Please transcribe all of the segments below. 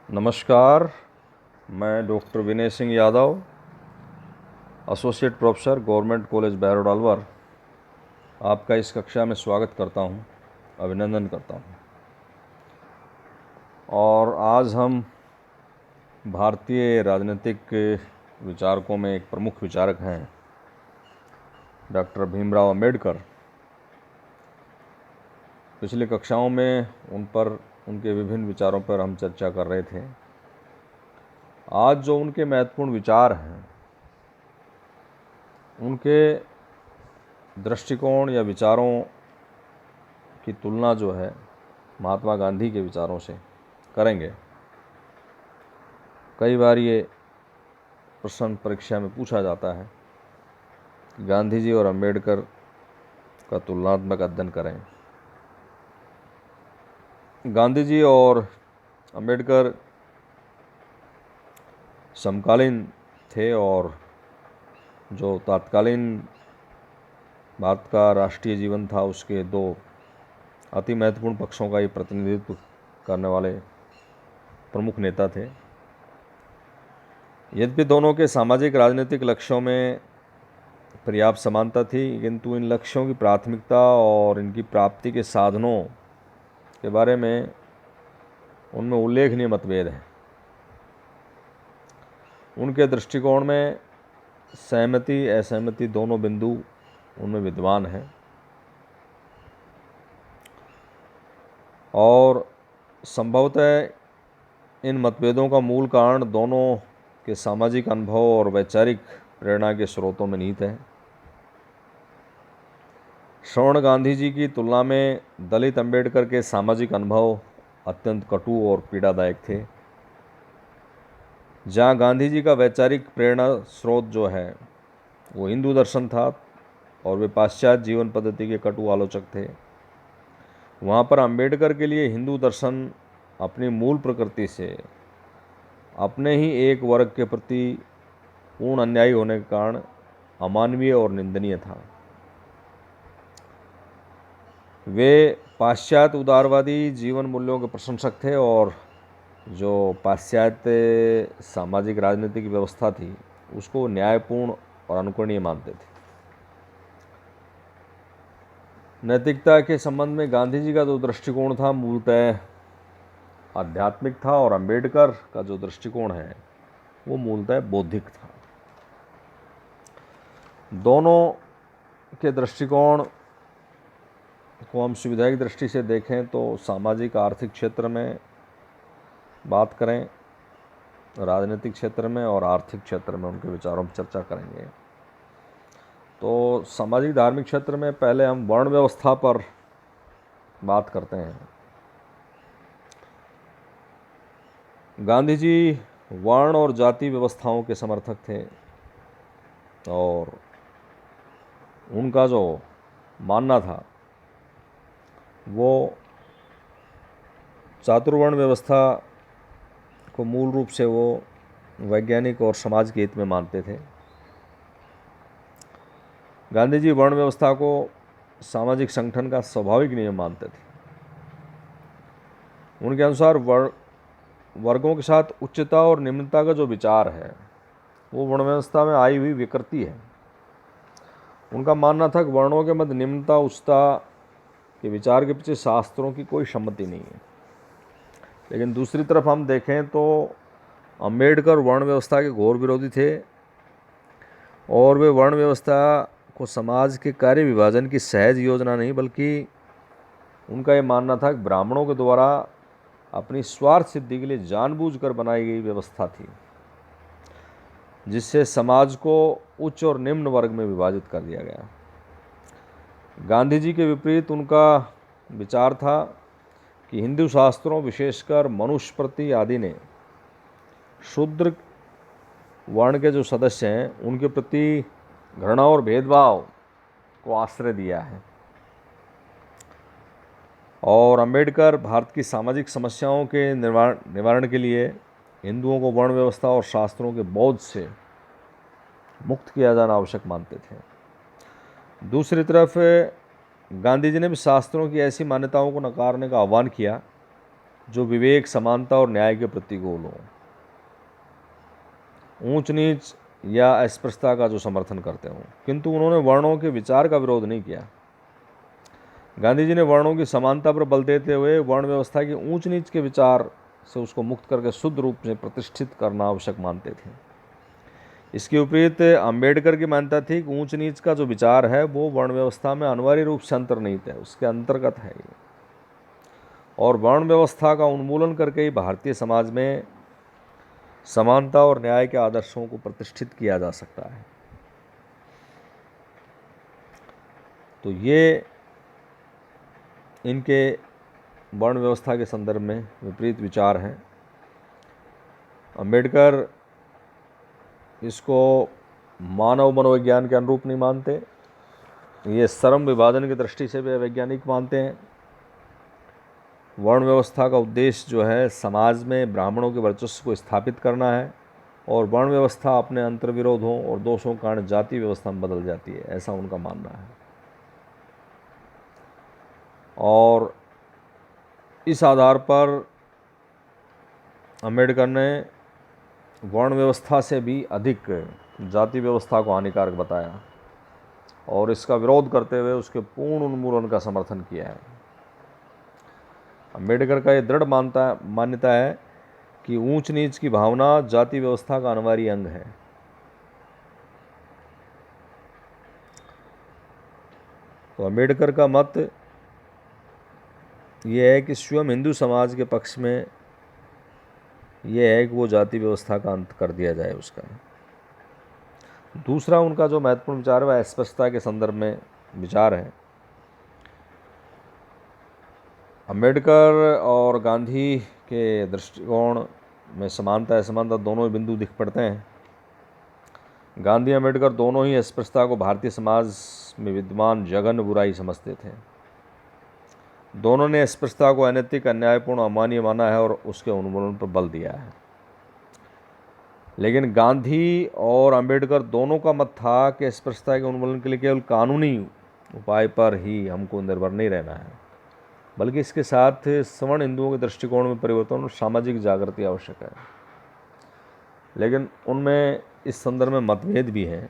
नमस्कार। मैं doctor Vinay Singh Yadav, associate professor government college Behror Alwar, आपका इस कक्षा में स्वागत करता हूं, अभिनंदन करता हूं। और आज हम भारतीय राजनीतिक विचारकों में एक प्रमुख विचारक हैं डॉक्टर भीमराव अंबेडकर। पिछली कक्षाओं में उनके विभिन्न विचारों पर हम चर्चा कर रहे थे। आज जो उनके महत्वपूर्ण विचार हैं, उनके दृष्टिकोण या विचारों की तुलना जो है महात्मा गांधी के विचारों से करेंगे। कई बार ये प्रश्न परीक्षा में पूछा जाता है कि गांधी जी और अंबेडकर का तुलनात्मक अध्ययन करें। गांधी जी और अंबेडकर समकालीन थे और जो तत्कालीन भारत का राष्ट्रीय जीवन था उसके दो अति महत्वपूर्ण पक्षों का ही प्रतिनिधित्व करने वाले प्रमुख नेता थे। यद्यपि दोनों के सामाजिक राजनीतिक लक्ष्यों में पर्याप्त समानता थी, किंतु इन लक्ष्यों की प्राथमिकता और इनकी प्राप्ति के साधनों के बारे में उनमें उल्लेखनीय मतभेद हैं। उनके दृष्टिकोण में सहमति असहमति दोनों बिंदु उनमें विद्यमान हैं और संभवतः इन मतभेदों का मूल कारण दोनों के सामाजिक अनुभव और वैचारिक प्रेरणा के स्रोतों में निहित है। श्रवण गांधी जी की तुलना में दलित अंबेडकर के सामाजिक अनुभव अत्यंत कटु और पीड़ादायक थे। जहाँ गांधी जी का वैचारिक प्रेरणा स्रोत जो है वो हिंदू दर्शन था और वे पाश्चात्य जीवन पद्धति के कटु आलोचक थे, वहाँ पर अंबेडकर के लिए हिंदू दर्शन अपनी मूल प्रकृति से अपने ही एक वर्ग के प्रति पूर्ण अन्यायी होने के कारण अमानवीय और निंदनीय था। वे पाश्चात्य उदारवादी जीवन मूल्यों के प्रशंसक थे और जो पाश्चात्य सामाजिक राजनीतिक व्यवस्था थी उसको न्यायपूर्ण और अनुकरणीय मानते थे। नैतिकता के संबंध में गांधी जी का जो दृष्टिकोण था मूलतः आध्यात्मिक था और अंबेडकर का जो दृष्टिकोण है वो मूलतः बौद्धिक था। दोनों के दृष्टिकोण को हम सुविधा की दृष्टि से देखें तो सामाजिक आर्थिक क्षेत्र में बात करें, राजनीतिक क्षेत्र में और आर्थिक क्षेत्र में उनके विचारों पर चर्चा करेंगे। तो सामाजिक धार्मिक क्षेत्र में पहले हम वर्ण व्यवस्था पर बात करते हैं। गांधी जी वर्ण और जाति व्यवस्थाओं के समर्थक थे और उनका जो मानना था वो चातुर्वर्ण व्यवस्था को मूल रूप से वो वैज्ञानिक और समाज के हित में मानते थे। गांधी जी वर्ण व्यवस्था को सामाजिक संगठन का स्वाभाविक नियम मानते थे। उनके अनुसार वर्गों के साथ उच्चता और निम्नता का जो विचार है वो वर्ण व्यवस्था में आई हुई विकृति है। उनका मानना था कि वर्णों के मध्य निम्नता उच्चता के विचार के पीछे शास्त्रों की कोई सम्मति नहीं है। लेकिन दूसरी तरफ हम देखें तो अंबेडकर वर्ण व्यवस्था के घोर विरोधी थे और वे वर्ण व्यवस्था को समाज के कार्य विभाजन की सहज योजना नहीं बल्कि उनका ये मानना था कि ब्राह्मणों के द्वारा अपनी स्वार्थ सिद्धि के लिए जानबूझकर बनाई गई व्यवस्था थी जिससे समाज को उच्च और निम्न वर्ग में विभाजित कर दिया गया। गांधी जी के विपरीत उनका विचार था कि हिंदू शास्त्रों विशेषकर मनुस्मृति आदि ने शूद्र वर्ण के जो सदस्य हैं उनके प्रति घृणा और भेदभाव को आश्रय दिया है और अंबेडकर भारत की सामाजिक समस्याओं के निवारण के लिए हिंदुओं को वर्ण व्यवस्था और शास्त्रों के बोझ से मुक्त किया जाना आवश्यक मानते थे। दूसरी तरफ गांधी जी ने भी शास्त्रों की ऐसी मान्यताओं को नकारने का आह्वान किया जो विवेक, समानता और न्याय के प्रतिकूल हो, ऊंच नीच या अस्पृश्यता का जो समर्थन करते हों। किंतु उन्होंने वर्णों के विचार का विरोध नहीं किया। गांधी जी ने वर्णों की समानता पर बल देते हुए वर्ण व्यवस्था की ऊंच नीच के विचार से उसको मुक्त करके शुद्ध रूप से प्रतिष्ठित करना आवश्यक मानते थे। इसके विपरीत अंबेडकर की मान्यता थी कि ऊंच नीच का जो विचार है वो वर्ण व्यवस्था में अनिवार्य रूप से अंतर्निहित है, उसके अंतर्गत है ये, और वर्ण व्यवस्था का उन्मूलन करके ही भारतीय समाज में समानता और न्याय के आदर्शों को प्रतिष्ठित किया जा सकता है। तो ये इनके वर्ण व्यवस्था के संदर्भ में विपरीत विचार हैं। अंबेडकर इसको मानव मनोविज्ञान के अनुरूप नहीं मानते, ये श्रम विभाजन की दृष्टि से भी वैज्ञानिक मानते हैं। वर्ण व्यवस्था का उद्देश्य जो है समाज में ब्राह्मणों के वर्चस्व को स्थापित करना है, और वर्ण व्यवस्था अपने अंतर्विरोधों और दोषों के कारण जाति व्यवस्था में बदल जाती है, ऐसा उनका मानना है। और इस आधार पर अंबेडकर ने वर्ण व्यवस्था से भी अधिक जाति व्यवस्था को हानिकारक बताया और इसका विरोध करते हुए उसके पूर्ण उन्मूलन का समर्थन किया है। अंबेडकर का ये दृढ़ मान्यता है कि ऊंच नीच की भावना जाति व्यवस्था का अनिवार्य अंग है। तो अंबेडकर का मत ये है कि स्वयं हिंदू समाज के पक्ष में ये है कि वो जाति व्यवस्था का अंत कर दिया जाए उसका। दूसरा उनका जो महत्वपूर्ण विचार है वह अस्पृश्यता के संदर्भ में विचार है। अंबेडकर और गांधी के दृष्टिकोण में समानता असमानता दोनों बिंदु दिख पड़ते हैं। गांधी अंबेडकर दोनों ही अस्पृश्यता को भारतीय समाज में विद्यमान जघन्य बुराई समझते थे। दोनों ने अस्पृश्यता को अनैतिक, अन्यायपूर्ण, अमान्य माना है और उसके उन्मूलन पर बल दिया है। लेकिन गांधी और अंबेडकर दोनों का मत था कि अस्पृश्यता के उन्मूलन के लिए केवल कानूनी उपाय पर ही हमको निर्भर नहीं रहना है, बल्कि इसके साथ सवर्ण हिंदुओं के दृष्टिकोण में परिवर्तन और सामाजिक जागृति आवश्यक है। लेकिन उनमें इस संदर्भ में मतभेद भी हैं।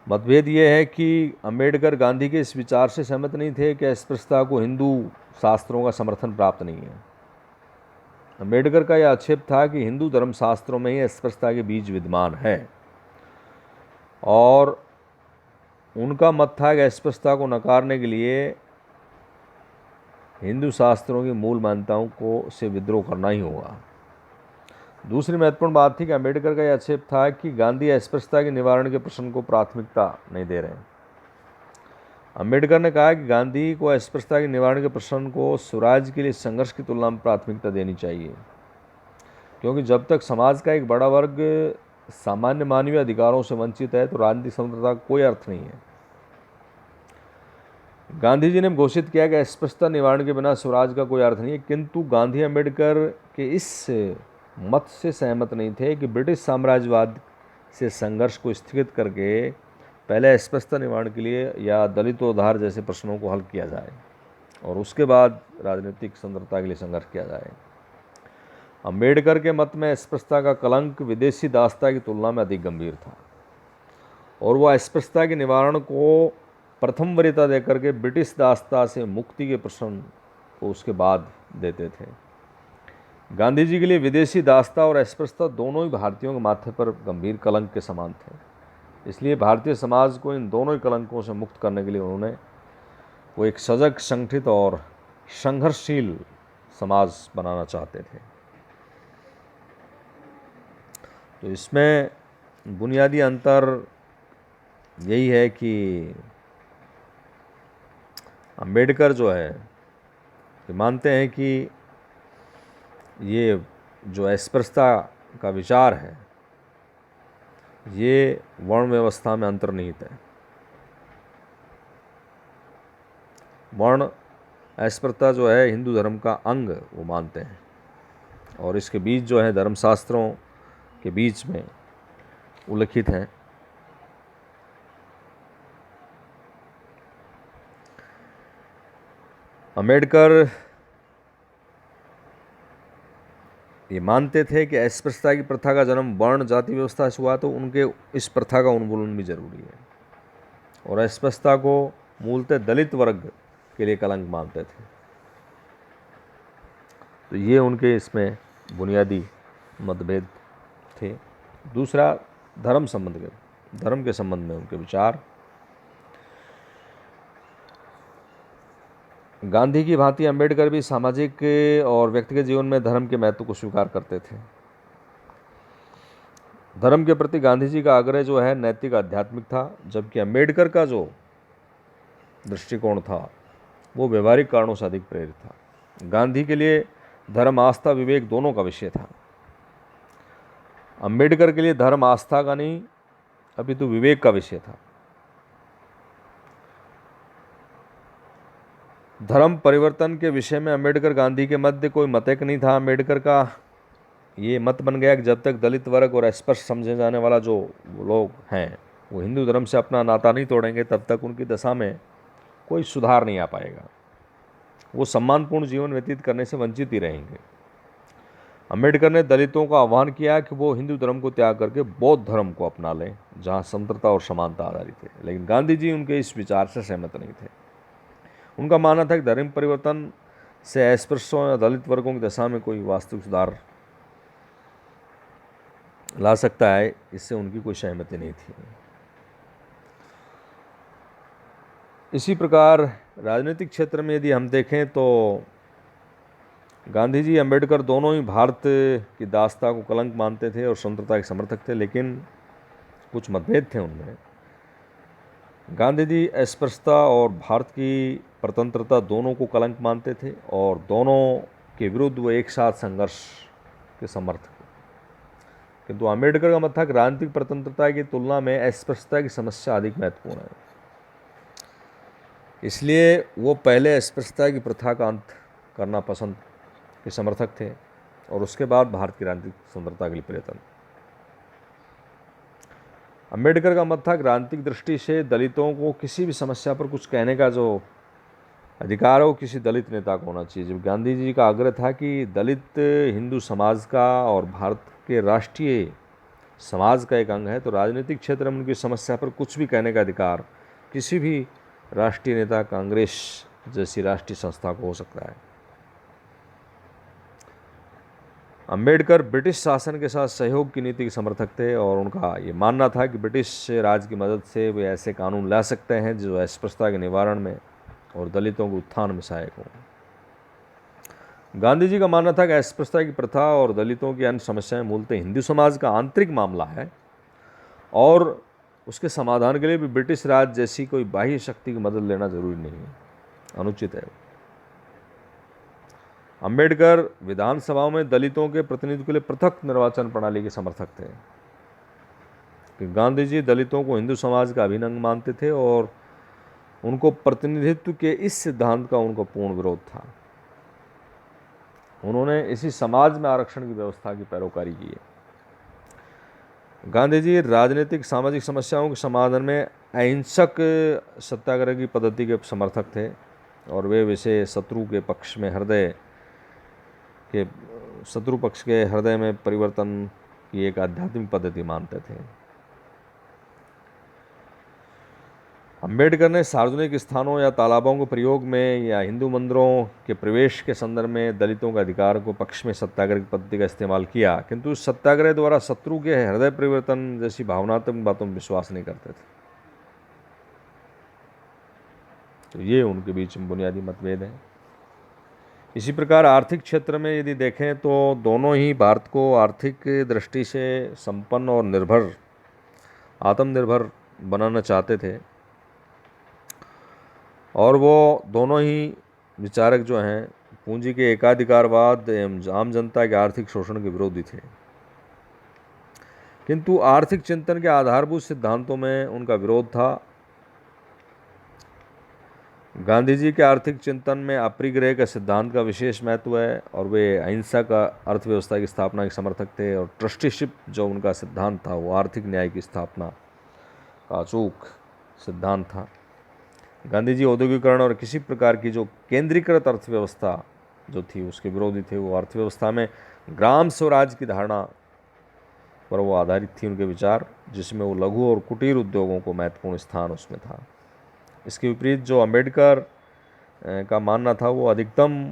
मतभेद ये है कि अंबेडकर गांधी के इस विचार से सहमत नहीं थे कि अस्पृश्यता को हिंदू शास्त्रों का समर्थन प्राप्त नहीं है। अंबेडकर का यह आक्षेप था कि हिंदू धर्मशास्त्रों में ही अस्पृश्यता के बीज विद्यमान है, और उनका मत था कि अस्पृश्यता को नकारने के लिए हिंदू शास्त्रों की मूल मान्यताओं को से विद्रोह करना ही होगा। दूसरी महत्वपूर्ण बात थी कि अंबेडकर का यह आक्षेप था कि गांधी अस्पृश्यता के निवारण के प्रश्न को प्राथमिकता नहीं दे रहे हैं। अंबेडकर ने कहा कि गांधी को अस्पृश्यता के निवारण के प्रश्न को स्वराज के लिए संघर्ष की तुलना में प्राथमिकता देनी चाहिए, क्योंकि जब तक समाज का एक बड़ा वर्ग सामान्य मानवीय अधिकारों से वंचित है तो राजनीतिक स्वतंत्रता का कोई अर्थ नहीं है। गांधी जी ने घोषित किया कि अस्पृश्यता निवारण के बिना स्वराज का कोई अर्थ नहीं है, किंतु गांधी अंबेडकर के इस मत से सहमत नहीं थे कि ब्रिटिश साम्राज्यवाद से संघर्ष को स्थगित करके पहले अस्पृश्यता निवारण के लिए या दलितोद्धार जैसे प्रश्नों को हल किया जाए और उसके बाद राजनीतिक स्वतंत्रता के लिए संघर्ष किया जाए। अंबेडकर के मत में अस्पृश्यता का कलंक विदेशी दासता की तुलना में अधिक गंभीर था, और वह अस्पृश्यता के निवारण को प्रथम वरीयता देकर के ब्रिटिश दासता से मुक्ति के प्रश्न को उसके बाद देते थे। गांधी जी के लिए विदेशी दासता और अस्पृश्यता दोनों ही भारतीयों के माथे पर गंभीर कलंक के समान थे। इसलिए भारतीय समाज को इन दोनों ही कलंकों से मुक्त करने के लिए उन्होंने वो एक सजग, संगठित और संघर्षशील समाज बनाना चाहते थे। तो इसमें बुनियादी अंतर यही है कि अंबेडकर जो है कि मानते हैं कि ये जो अस्पृश्यता का विचार है ये वर्ण व्यवस्था में अंतर्निहित है। वर्ण अस्पृश्यता जो है हिंदू धर्म का अंग वो मानते हैं, और इसके बीज जो है धर्मशास्त्रों के बीच में उल्लिखित हैं। अम्बेडकर ये मानते थे कि अस्पृश्यता की प्रथा का जन्म वर्ण जाति व्यवस्था से हुआ, तो उनके इस प्रथा का उन्मूलन भी जरूरी है। और अस्पृश्यता को मूलतः दलित वर्ग के लिए कलंक मानते थे। तो ये उनके इसमें बुनियादी मतभेद थे। दूसरा, धर्म के संबंध में उनके विचार। गांधी की भांति अम्बेडकर भी सामाजिक और व्यक्तिगत जीवन में धर्म के महत्व को स्वीकार करते थे। धर्म के प्रति गांधी जी का आग्रह जो है नैतिक आध्यात्मिक था, जबकि अम्बेडकर का जो दृष्टिकोण था वो व्यवहारिक कारणों से अधिक प्रेरित था। गांधी के लिए धर्म, आस्था, विवेक दोनों का विषय था। अम्बेडकर के लिए धर्म आस्था का नहीं अपितु विवेक का विषय था। धर्म परिवर्तन के विषय में अम्बेडकर गांधी के मध्य कोई मतैक नहीं था। अम्बेडकर का ये मत बन गया कि जब तक दलित वर्ग और अस्पृश्य समझे जाने वाला जो लोग हैं वो हिंदू धर्म से अपना नाता नहीं तोड़ेंगे, तब तक उनकी दशा में कोई सुधार नहीं आ पाएगा। वो सम्मानपूर्ण जीवन व्यतीत करने से वंचित ही रहेंगे। अम्बेडकर ने दलितों का आह्वान किया कि वो हिंदू धर्म को त्याग करके बौद्ध धर्म को अपना लें, जहाँ समता और समानता आधारित है। लेकिन गांधी जी उनके इस विचार से सहमत नहीं थे। उनका मानना था कि धर्म परिवर्तन से अस्पृश्यों या दलित वर्गों की दशा में कोई वास्तविक सुधार ला सकता है, इससे उनकी कोई सहमति नहीं थी। इसी प्रकार राजनीतिक क्षेत्र में यदि हम देखें तो गांधी जी, अम्बेडकर दोनों ही भारत की दासता को कलंक मानते थे और स्वतंत्रता के समर्थक थे, लेकिन कुछ मतभेद थे उनमें। गांधी जी अस्पृश्यता और भारत की स्वतंत्रता दोनों को कलंक मानते थे और दोनों के विरुद्ध वो एक साथ संघर्ष के समर्थक थे। किंतु अम्बेडकर का मत था कि राजनीतिक स्वतंत्रता की तुलना में अस्पृश्यता की समस्या अधिक महत्वपूर्ण है, इसलिए वो पहले अस्पृश्यता की प्रथा का अंत करना पसंद के समर्थक थे और उसके बाद भारत की राजनीतिक स्वतंत्रता के लिए प्रयत्न। अम्बेडकर का मत था कि राजनीतिक दृष्टि से दलितों को किसी भी समस्या पर कुछ कहने का जो अधिकार है वो किसी दलित नेता को होना चाहिए। जब गांधी जी का आग्रह था कि दलित हिंदू समाज का और भारत के राष्ट्रीय समाज का एक अंग है, तो राजनीतिक क्षेत्र में उनकी समस्या पर कुछ भी कहने का अधिकार किसी भी राष्ट्रीय नेता, कांग्रेस जैसी राष्ट्रीय संस्था को हो सकता है। अम्बेडकर ब्रिटिश शासन के साथ सहयोग की नीति के समर्थक थे और उनका ये मानना था कि ब्रिटिश राज की मदद से वे ऐसे कानून ला सकते हैं जो अस्पृश्यता के निवारण में और दलितों के उत्थान में सहायक हों। गांधी जी का मानना था कि अस्पृश्यता की प्रथा और दलितों की अन्य समस्याएं मूलतः हिंदू समाज का आंतरिक मामला है और उसके समाधान के लिए भी ब्रिटिश राज जैसी कोई बाह्य शक्ति की मदद लेना जरूरी नहीं है, अनुचित है। अम्बेडकर विधानसभाओं में दलितों के प्रतिनिधित्व के लिए पृथक निर्वाचन प्रणाली के समर्थक थे। कि गांधी जी दलितों को हिंदू समाज का अभिन्न अंग मानते थे और उनको प्रतिनिधित्व के इस सिद्धांत का उनको पूर्ण विरोध था। उन्होंने इसी समाज में आरक्षण की व्यवस्था की पैरोकारी की है। गांधी जी राजनीतिक सामाजिक समस्याओं के समाधान में अहिंसक सत्याग्रह की पद्धति के समर्थक थे और वे विषय शत्रु पक्ष के हृदय में परिवर्तन की एक आध्यात्मिक पद्धति मानते थे। अम्बेडकर ने सार्वजनिक स्थानों या तालाबों के प्रयोग में या हिंदू मंदिरों के प्रवेश के संदर्भ में दलितों के अधिकार को पक्ष में सत्याग्रह की पद्धति का इस्तेमाल किया, किंतु सत्याग्रह द्वारा शत्रु के हृदय परिवर्तन जैसी भावनात्मक बातों में विश्वास नहीं करते थे। तो ये उनके बीच में बुनियादी मतभेद है। इसी प्रकार आर्थिक क्षेत्र में यदि देखें तो दोनों ही भारत को आर्थिक दृष्टि से संपन्न और आत्मनिर्भर बनाना चाहते थे और वो दोनों ही विचारक जो हैं पूंजी के एकाधिकारवाद एवं आम जनता के आर्थिक शोषण के विरोधी थे। किंतु आर्थिक चिंतन के आधारभूत सिद्धांतों में उनका विरोध था। गांधी जी के आर्थिक चिंतन में अपरिग्रह का सिद्धांत का विशेष महत्व है और वे अहिंसा का अर्थव्यवस्था की स्थापना के समर्थक थे और ट्रस्टीशिप जो उनका सिद्धांत था वो आर्थिक न्याय की स्थापना का अचूक सिद्धांत था। गांधी जी औद्योगिकरण और किसी प्रकार की जो केंद्रीकृत अर्थव्यवस्था जो थी उसके विरोधी थे। वो अर्थव्यवस्था में ग्राम स्वराज की धारणा पर वो आधारित थी उनके विचार, जिसमें वो लघु और कुटीर उद्योगों को महत्वपूर्ण स्थान उसमें था। इसके विपरीत जो अंबेडकर का मानना था वो अधिकतम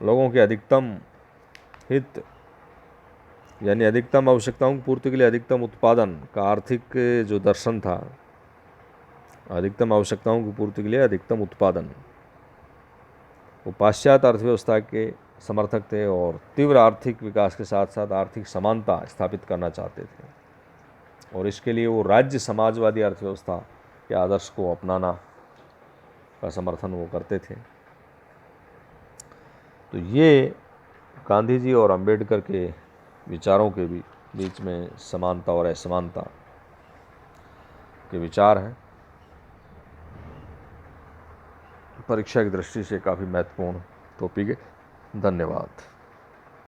लोगों के अधिकतम हित यानी अधिकतम आवश्यकताओं की पूर्ति के लिए अधिकतम उत्पादन का आर्थिक जो दर्शन था, अधिकतम आवश्यकताओं की पूर्ति के लिए अधिकतम उत्पादन, वो पाश्चात्य अर्थव्यवस्था के समर्थक थे और तीव्र आर्थिक विकास के साथ साथ आर्थिक समानता स्थापित करना चाहते थे। और इसके लिए वो राज्य समाजवादी अर्थव्यवस्था के आदर्श को अपनाना का समर्थन वो करते थे। तो ये गांधी जी और अंबेडकर के विचारों के बीच में समानता और असमानता के विचार हैं। परीक्षा की दृष्टि से काफ़ी महत्वपूर्ण टॉपिक है। धन्यवाद।